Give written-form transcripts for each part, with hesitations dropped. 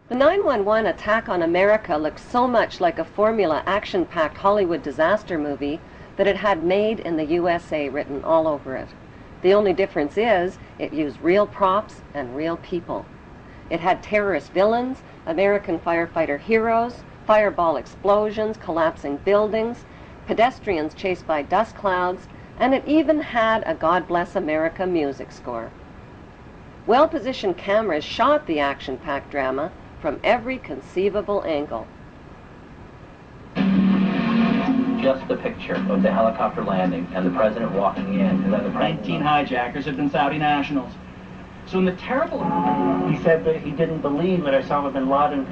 The 9/11 attack on America looked so much like a formula action-packed Hollywood disaster movie that it had "Made in the USA" written all over it. The only difference is it used real props and real people. It had terrorist villains, American firefighter heroes, fireball explosions, collapsing buildings, pedestrians chased by dust clouds, and it even had a God Bless America music score. Well-positioned cameras shot the action-packed drama from every conceivable angle. Just the picture of the helicopter landing and the president walking in, and then the 19 hijackers had been Saudi nationals. So in the terrible... He said that he didn't believe that Osama bin Laden...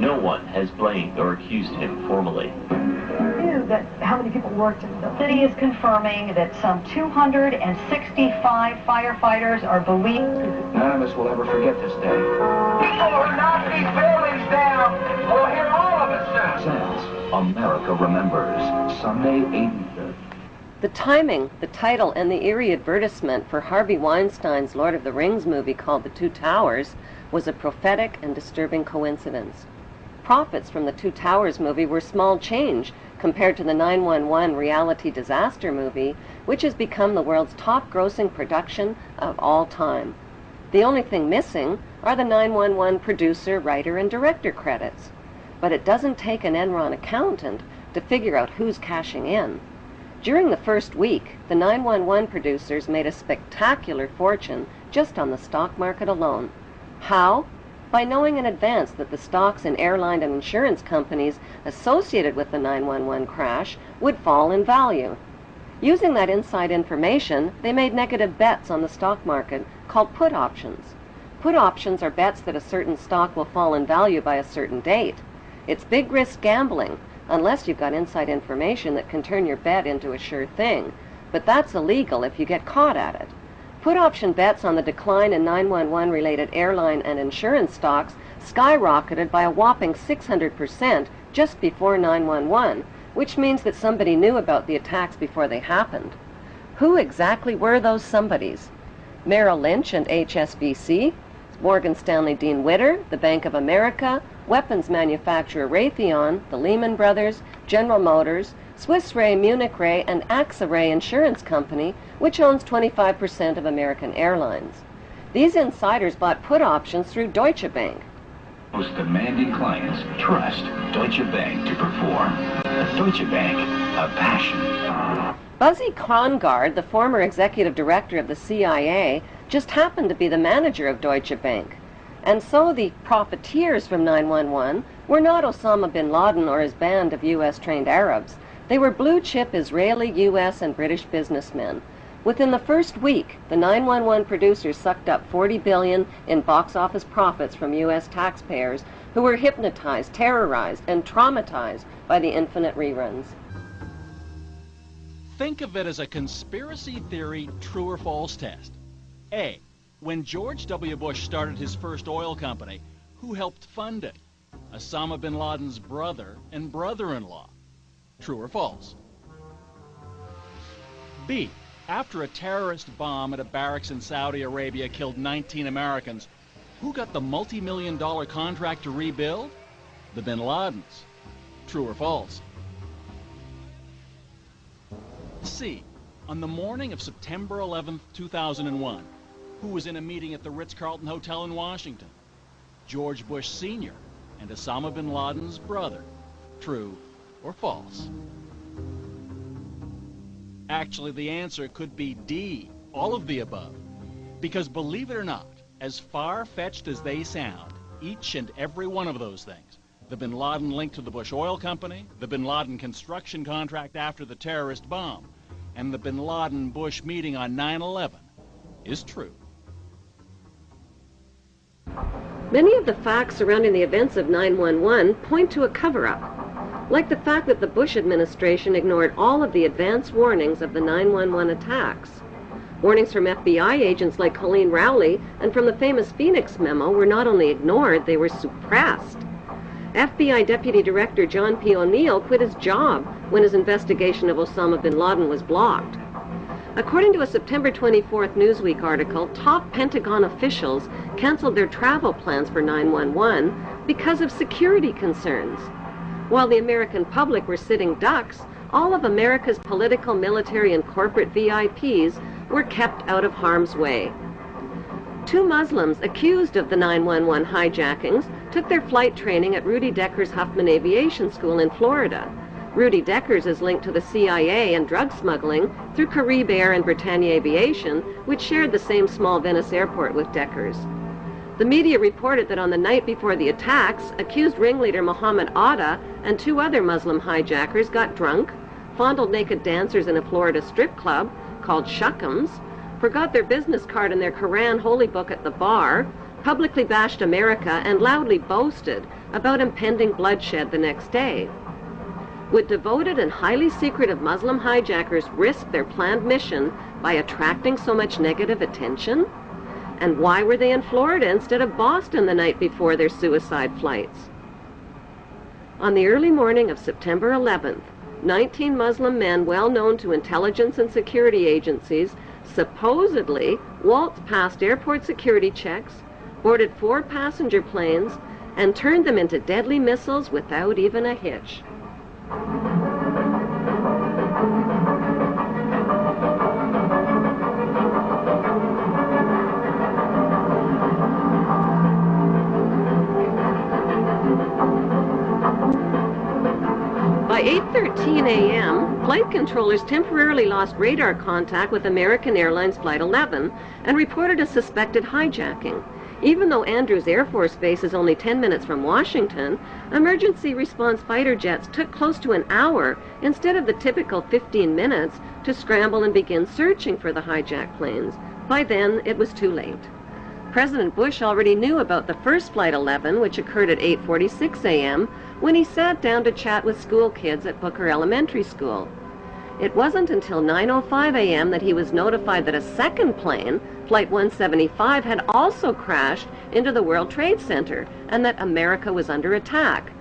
No one has blamed or accused him formally. That how many people worked in the building? The city is confirming that some 265 firefighters are believed. None of us will ever forget this day. People who knock these buildings down will hear all of it soon. America Remembers, Sunday, 83rd. The timing, the title, and the eerie advertisement for Harvey Weinstein's Lord of the Rings movie called The Two Towers was a prophetic and disturbing coincidence. Profits from the Two Towers movie were small change compared to the 9/11 reality disaster movie, which has become the world's top-grossing production of all time. The only thing missing are the 9/11 producer, writer, and director credits. But it doesn't take an Enron accountant to figure out who's cashing in. During the first week, the 9/11 producers made a spectacular fortune just on the stock market alone. How? By knowing in advance that the stocks in airline and insurance companies associated with the 9/11 crash would fall in value. Using that inside information, they made negative bets on the stock market called put options. Put options are bets that a certain stock will fall in value by a certain date. It's big risk gambling, unless you've got inside information that can turn your bet into a sure thing. But that's illegal if you get caught at it. Put option bets on the decline in 9/11 related airline and insurance stocks skyrocketed by a whopping 600% just before 9/11, which means that somebody knew about the attacks before they happened. Who exactly were those somebodies? Merrill Lynch and HSBC, Morgan Stanley Dean Witter, the Bank of America, weapons manufacturer Raytheon, the Lehman Brothers, General Motors, Swiss Re, Munich Re, and AXA Re Insurance Company, which owns 25% of American Airlines. These insiders bought put options through Deutsche Bank. Most demanding clients trust Deutsche Bank to perform. Deutsche Bank, a passion. Buzzy Krongard, the former executive director of the CIA, just happened to be the manager of Deutsche Bank. And so the profiteers from 9/11 were not Osama bin Laden or his band of U.S.-trained Arabs. They were blue-chip Israeli, U.S., and British businessmen. Within the first week, the 9/11 producers sucked up $40 billion in box office profits from U.S. taxpayers who were hypnotized, terrorized, and traumatized by the infinite reruns. Think of it as a conspiracy theory true or false test. A. When George W. Bush started his first oil company, who helped fund it? Osama bin Laden's brother and brother-in-law. True or false? B. After a terrorist bomb at a barracks in Saudi Arabia killed 19 Americans, who got the multi-million-dollar contract to rebuild? The bin Ladens. True or false? C. On the morning of September 11, 2001, who was in a meeting at the Ritz-Carlton Hotel in Washington? George Bush Sr. and Osama bin Laden's brother. True or false? Actually, the answer could be D, all of the above. Because believe it or not, as far-fetched as they sound, each and every one of those things, the bin Laden link to the Bush Oil Company, the bin Laden construction contract after the terrorist bomb, and the bin Laden-Bush meeting on 9/11, is true. Many of the facts surrounding the events of 9/11 point to a cover-up, like the fact that the Bush administration ignored all of the advance warnings of the 9/11 attacks. Warnings from FBI agents like Colleen Rowley and from the famous Phoenix memo were not only ignored, they were suppressed. FBI Deputy Director John P. O'Neill quit his job when his investigation of Osama bin Laden was blocked. According to a September 24th Newsweek article, top Pentagon officials canceled their travel plans for 9/11 because of security concerns. While the American public were sitting ducks, all of America's political, military, and corporate VIPs were kept out of harm's way. 2 Muslims accused of the 9/11 hijackings took their flight training at Rudy Deckers Huffman Aviation School in Florida. Rudy Deckers is linked to the CIA and drug smuggling through Carib Air and Britannia Aviation, which shared the same small Venice airport with Deckers. The media reported that on the night before the attacks, accused ringleader Mohammed Atta and 2 other Muslim hijackers got drunk, fondled naked dancers in a Florida strip club called Shuckums, forgot their business card and their Quran holy book at the bar, publicly bashed America, and loudly boasted about impending bloodshed the next day. Would devoted and highly secretive Muslim hijackers risk their planned mission by attracting so much negative attention? And why were they in Florida instead of Boston the night before their suicide flights? On the early morning of September 11th, 19 Muslim men well known to intelligence and security agencies supposedly waltzed past airport security checks, boarded 4 passenger planes, and turned them into deadly missiles without even a hitch. By 8:13 a.m., flight controllers temporarily lost radar contact with American Airlines Flight 11 and reported a suspected hijacking. Even though Andrews Air Force Base is only 10 minutes from Washington, emergency response fighter jets took close to an hour instead of the typical 15 minutes to scramble and begin searching for the hijacked planes. By then, it was too late. President Bush already knew about the first Flight 11, which occurred at 8:46 a.m., when he sat down to chat with school kids at Booker Elementary School. It wasn't until 9:05 a.m. that he was notified that a second plane, Flight 175, had also crashed into the World Trade Center and that America was under attack.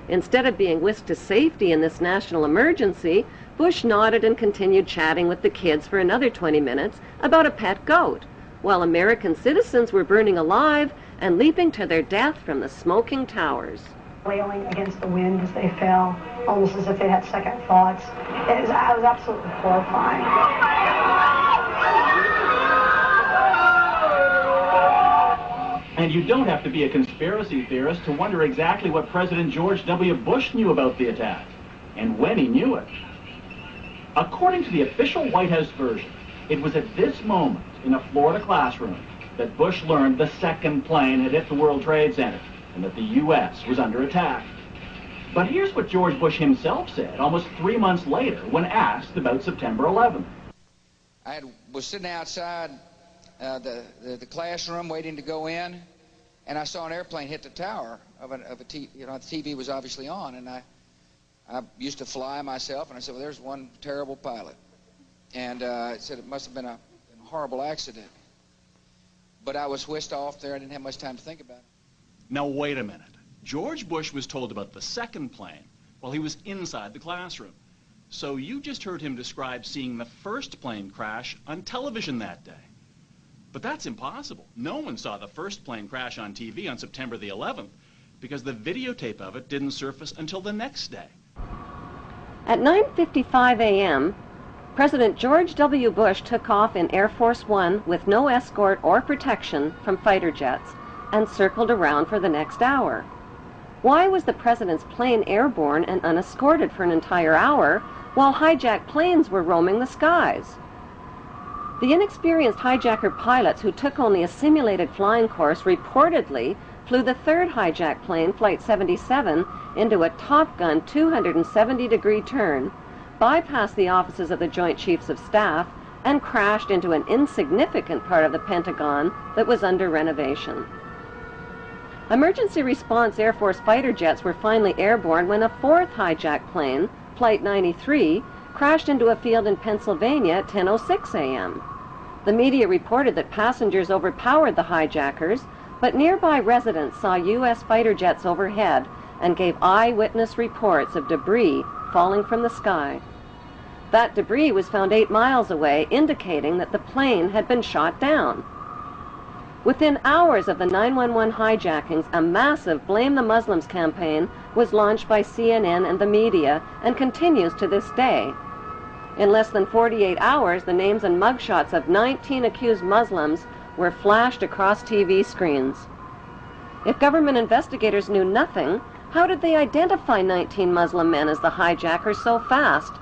Instead of being whisked to safety in this national emergency, Bush nodded and continued chatting with the kids for another 20 minutes about a pet goat, while American citizens were burning alive and leaping to their death from the smoking towers. Wailing against the wind as they fell, almost as if they had second thoughts. It was absolutely horrifying. And you don't have to be a conspiracy theorist to wonder exactly what President George W. Bush knew about the attack, and when he knew it. According to the official White House version, it was at this moment in a Florida classroom that Bush learned the second plane had hit the World Trade Center and that the U.S. was under attack. But here's what George Bush himself said almost 3 months later when asked about September 11th. I was sitting outside the classroom waiting to go in, and I saw an airplane hit the tower of a TV. You know, the TV was obviously on, and I used to fly myself, and I said, well, there's one terrible pilot. And I said it must have been a horrible accident. But I was whisked off there. I didn't have much time to think about it. Now, wait a minute. George Bush was told about the second plane while he was inside the classroom. So you just heard him describe seeing the first plane crash on television that day. But that's impossible. No one saw the first plane crash on TV on September the 11th because the videotape of it didn't surface until the next day. At 9:55 a.m., President George W. Bush took off in Air Force One with no escort or protection from fighter jets and circled around for the next hour. Why was the president's plane airborne and unescorted for an entire hour while hijacked planes were roaming the skies? The inexperienced hijacker pilots who took only a simulated flying course reportedly flew the third hijacked plane, Flight 77, into a Top Gun 270-degree turn, bypassed the offices of the Joint Chiefs of Staff, and crashed into an insignificant part of the Pentagon that was under renovation. Emergency response Air Force fighter jets were finally airborne when a fourth hijacked plane, Flight 93, crashed into a field in Pennsylvania at 10:06 a.m. The media reported that passengers overpowered the hijackers, but nearby residents saw U.S. fighter jets overhead and gave eyewitness reports of debris falling from the sky. That debris was found 8 miles away, indicating that the plane had been shot down. Within hours of the 911 hijackings, a massive Blame the Muslims campaign was launched by CNN and the media and continues to this day. In less than 48 hours, the names and mugshots of 19 accused Muslims were flashed across TV screens. If government investigators knew nothing, how did they identify 19 Muslim men as the hijackers so fast